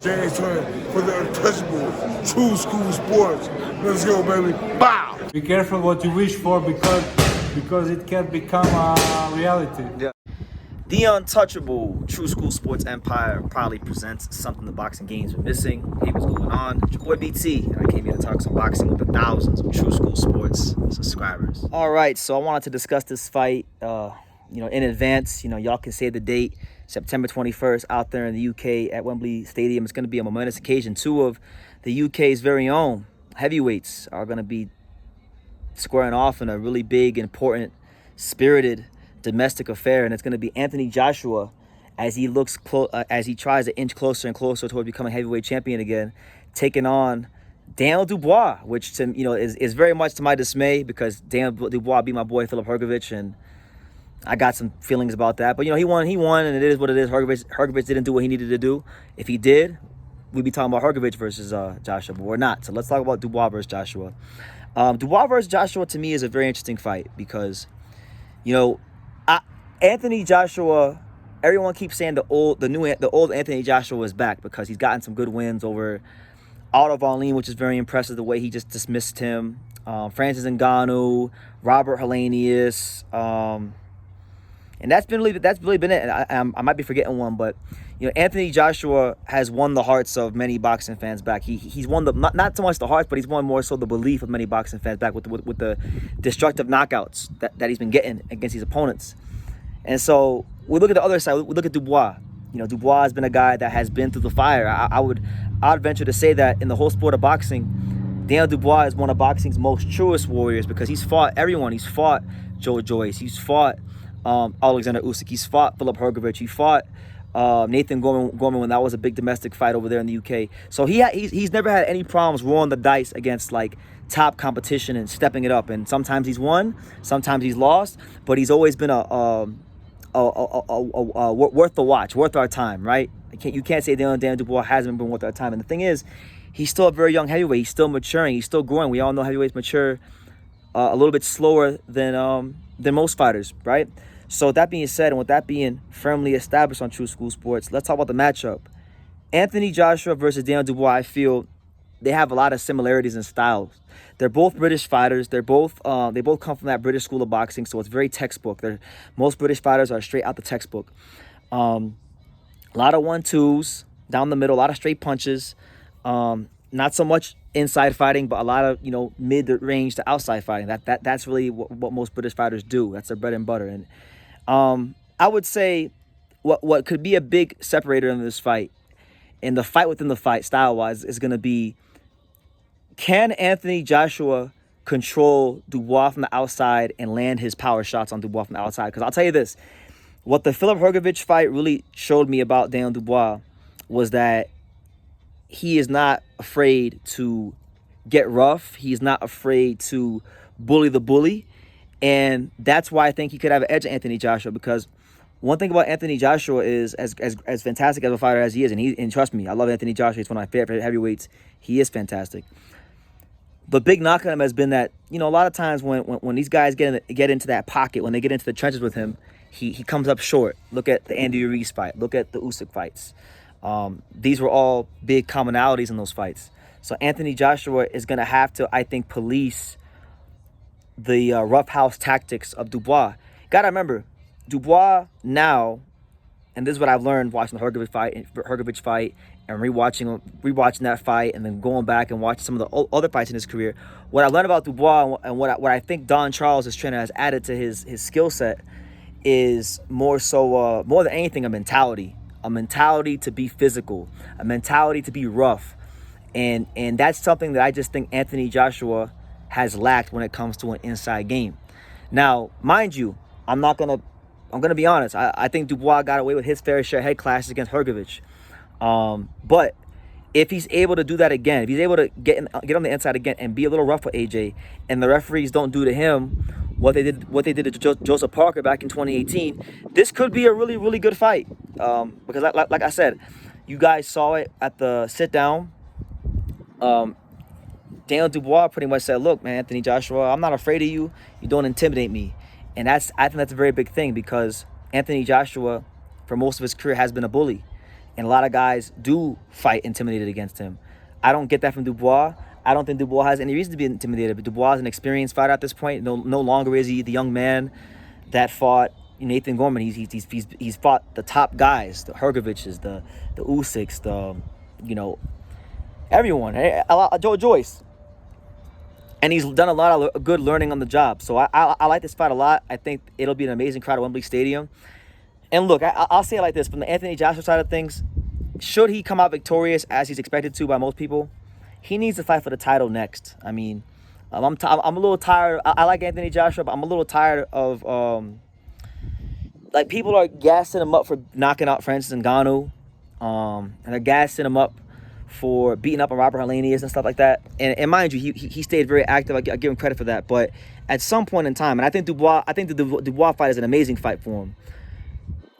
James Twin for the untouchable true school sports. Let's go, baby. Bow! Be careful what you wish for because it can become a reality. Yeah. The Untouchable True School Sports Empire proudly presents something the boxing games are missing. Hey, what's going on? It's your boy BT, and I came here to talk some boxing with the thousands of True School Sports subscribers. All right, so I wanted to discuss this fight, in advance. Y'all can save the date, September 21st, out there in the UK at Wembley Stadium. It's going to be a momentous occasion. Two of the UK's very own heavyweights are going to be squaring off in a really big, important, spirited domestic affair, and it's going to be Anthony Joshua as he looks as he tries to inch closer and closer toward becoming heavyweight champion again, taking on Daniel Dubois, which is very much to my dismay because Daniel Dubois beat my boy Filip Hrgovic, and I got some feelings about that. But he won, and it is what it is. Hrgovic didn't do what he needed to do. If he did, we'd be talking about Hrgovic versus Joshua, but we're not. So let's talk about Dubois versus Joshua. Dubois versus Joshua to me is a very interesting fight because, Anthony Joshua, everyone keeps saying the old Anthony Joshua is back because he's gotten some good wins over Otto Wallin, which is very impressive the way he just dismissed him. Francis Ngannou, Robert Helenius, and that's really been it. And I might be forgetting one, but Anthony Joshua has won the hearts of many boxing fans back. He's won the not so much the hearts, but he's won more so the belief of many boxing fans back with the destructive knockouts that he's been getting against his opponents. And so we look at the other side. We look at Dubois. Dubois has been a guy that has been through the fire. I'd venture to say that in the whole sport of boxing, Daniel Dubois is one of boxing's most truest warriors because he's fought everyone. He's fought Joe Joyce. He's fought Alexander Usyk. He's fought Filip Hrgovic. He fought Nathan Gorman when that was a big domestic fight over there in the UK. So he's never had any problems rolling the dice against like top competition and stepping it up. And sometimes he's won, sometimes he's lost, but he's always been a worth the watch, worth our time, right? You can't say Daniel Dubois hasn't been worth our time. And the thing is, he's still a very young heavyweight. He's still maturing. He's still growing. We all know heavyweights mature a little bit slower than most fighters, right? So with that being said, and with that being firmly established on True School Sports, let's talk about the matchup. Anthony Joshua versus Daniel Dubois, I feel they have a lot of similarities in styles. They're both British fighters. They both come from that British school of boxing, so it's very textbook. Most British fighters are straight out the textbook. A lot of 1-2s down the middle, a lot of straight punches. Not so much inside fighting, but a lot of mid-range to outside fighting. That's really what most British fighters do. That's their bread and butter. And I would say what could be a big separator in this fight, and the fight within the fight style-wise, is going to be, can Anthony Joshua control Dubois from the outside and land his power shots on Dubois from the outside? Because I'll tell you this, what the Filip Hrgovic fight really showed me about Daniel Dubois was that he is not afraid to get rough. He's not afraid to bully the bully. And that's why I think he could have an edge to Anthony Joshua, because one thing about Anthony Joshua is, as fantastic as a fighter as he is, and trust me, I love Anthony Joshua. He's one of my favorite heavyweights. He is fantastic. The big knock on him has been that, a lot of times when these guys get into that pocket, when they get into the trenches with him, he comes up short. Look at the Andy Ruiz fight. Look at the Usyk fights. These were all big commonalities in those fights. So Anthony Joshua is going to have to, I think, police the roughhouse tactics of Dubois. Got to remember, Dubois now, and this is what I've learned watching the Hrgovic fight and rewatching that fight, and then going back and watching some of the other fights in his career. What I learned about Dubois and what I think Don Charles, his trainer, has added to his skill set is more than anything, a mentality to be physical, a mentality to be rough, and that's something that I just think Anthony Joshua has lacked when it comes to an inside game. Now, mind you, I'm gonna be honest. I think Dubois got away with his fair share of head clashes against Hrgovic. But if he's able to do that again, if he's able to get on the inside again and be a little rough with AJ, and the referees don't do to him what they did to Joseph Parker back in 2018, this could be a really, really good fight. Because like I said, you guys saw it at the sit down. Daniel Dubois pretty much said, look, man, Anthony Joshua, I'm not afraid of you. You don't intimidate me. And I think that's a very big thing, because Anthony Joshua, for most of his career, has been a bully. And a lot of guys do fight intimidated against him. I don't get that from Dubois. I don't think Dubois has any reason to be intimidated. But Dubois is an experienced fighter at this point. No longer is he the young man that fought Nathan Gorman. He's fought the top guys, the Hergoviches, the Usyks, everyone. Joe Joyce. And he's done a lot of good learning on the job. So I like this fight a lot. I think it'll be an amazing crowd at Wembley Stadium. And look, I'll say it like this. From the Anthony Joshua side of things, should he come out victorious as he's expected to by most people, he needs to fight for the title next. I mean, I'm a little tired. I like Anthony Joshua, but I'm a little tired of, people are gassing him up for knocking out Francis Ngannou. And they're gassing him up for beating up on Robert Helenius and stuff like that. And mind you, he stayed very active. I give him credit for that. But at some point in time, and I think the Dubois fight is an amazing fight for him.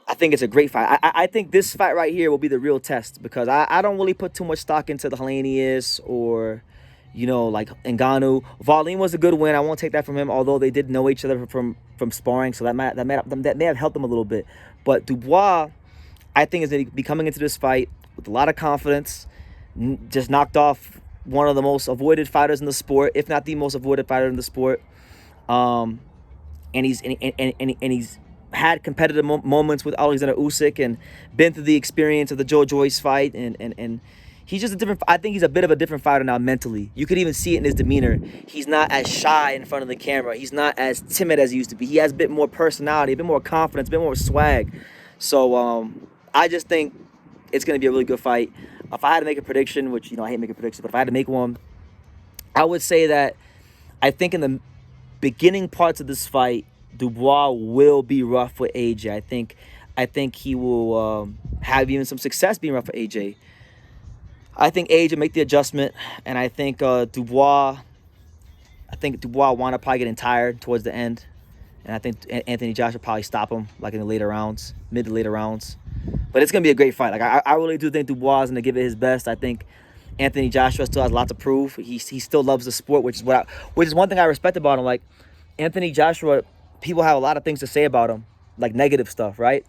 I think it's a great fight. I think this fight right here will be the real test, because I don't really put too much stock into the Helenius or, like Ngannou. Wallin was a good win. I won't take that from him, although they did know each other from sparring, so that may have helped them a little bit. But Dubois, I think, is going to be coming into this fight with a lot of confidence. Just knocked off one of the most avoided fighters in the sport, if not the most avoided fighter in the sport. And he's had competitive moments with Alexander Usyk and been through the experience of the Joe Joyce fight, and he's just a different. I think he's a bit of a different fighter now mentally. You could even see it in his demeanor. He's not as shy in front of the camera. He's not as timid as he used to be. He has a bit more personality, a bit more confidence, a bit more swag. So I just think it's going to be a really good fight. If I had to make a prediction, which I hate making predictions, but if I had to make one, I would say that I think in the beginning parts of this fight, Dubois will be rough with AJ. I think he will have even some success being rough with AJ. I think AJ make the adjustment, and I think Dubois wound up probably getting tired towards the end, and I think Anthony Joshua probably stop him like in the later rounds, mid to later rounds. But it's gonna be a great fight. Like I really do think Dubois is gonna give it his best. I think Anthony Joshua still has a lot to prove. He still loves the sport, which is one thing I respect about him. Like Anthony Joshua, people have a lot of things to say about him, like negative stuff, right?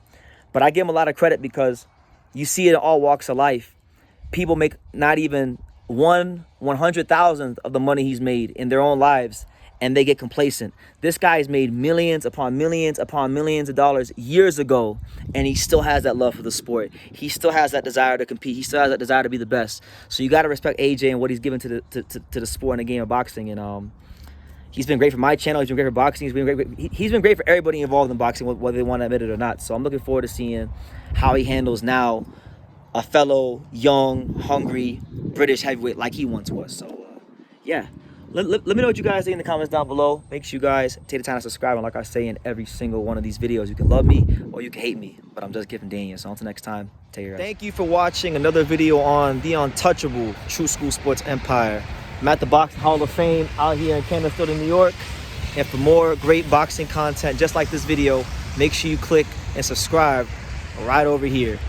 But I give him a lot of credit because you see it in all walks of life. People make not even 1/100,000th of the money he's made in their own lives, and they get complacent. This guy's made millions upon millions upon millions of dollars years ago, and he still has that love for the sport. He still has that desire to compete. He still has that desire to be the best. So you got to respect AJ and what he's given to the sport and the game of boxing. And he's been great for my channel. He's been great for boxing. He's been great for everybody involved in boxing, whether they want to admit it or not. So I'm looking forward to seeing how he handles now a fellow young, hungry British heavyweight like he once was. So yeah. Let me know what you guys think in the comments down below. Make sure you guys take the time to subscribe. And like I say in every single one of these videos, you can love me or you can hate me. But I'm just giving Daniel. So until next time, take care. Thank you for watching another video on the untouchable True School Sports Empire. I'm at the Boxing Hall of Fame out here in Canterbury, New York. And for more great boxing content just like this video, make sure you click and subscribe right over here.